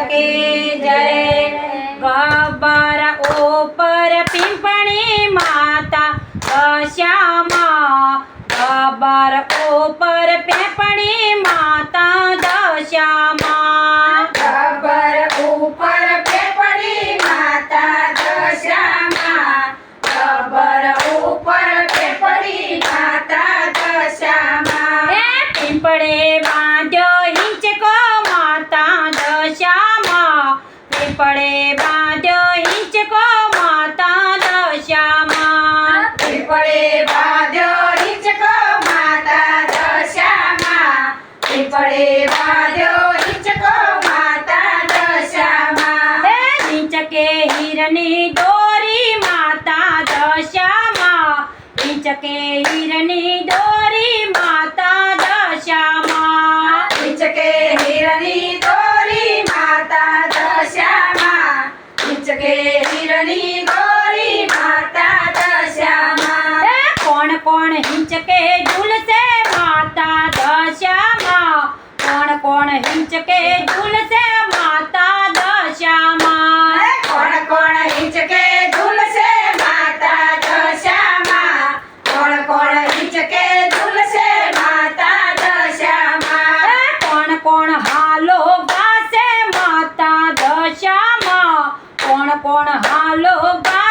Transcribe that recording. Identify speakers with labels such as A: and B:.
A: की जय। गब्बर ऊपर पिंपणी माता दशामा, गब्बर ऊपर पिंपणी माता दशामा,
B: गब्बर ऊपर पिंपणी माता दशामा, गब्बर ऊपर पिंपणी माता दशामा।
A: पिंपळे बांध्यो हिंचको माता दशामा, पिंपळे बांध्यो हिंचको माता दशामा,
B: पिंपळे बांध्यो हिंचको माता दशामा, पिंपळे बांध्यो हिंचको माता दशामा।
A: हिंचके हिरणी दोरी माता दशामा, हिंचके हिरणी दोरी माता दशामा,
B: हिंचके हिरणी दोरी माता दशामा, हिंचके हिरणी दोरी माता दशामा।
A: कोण कोण हिंचके झुलसे माता दशामा, कोण कोण हिंचके झुलसे माता दशामा,
B: कोण कोण हिंचके झुलसे माता दशामा, कोण कोण हिंचके झुलसे माता दशामा।
A: कोण कोण हालो गासे माता दशामा, कोण कोण हालो गा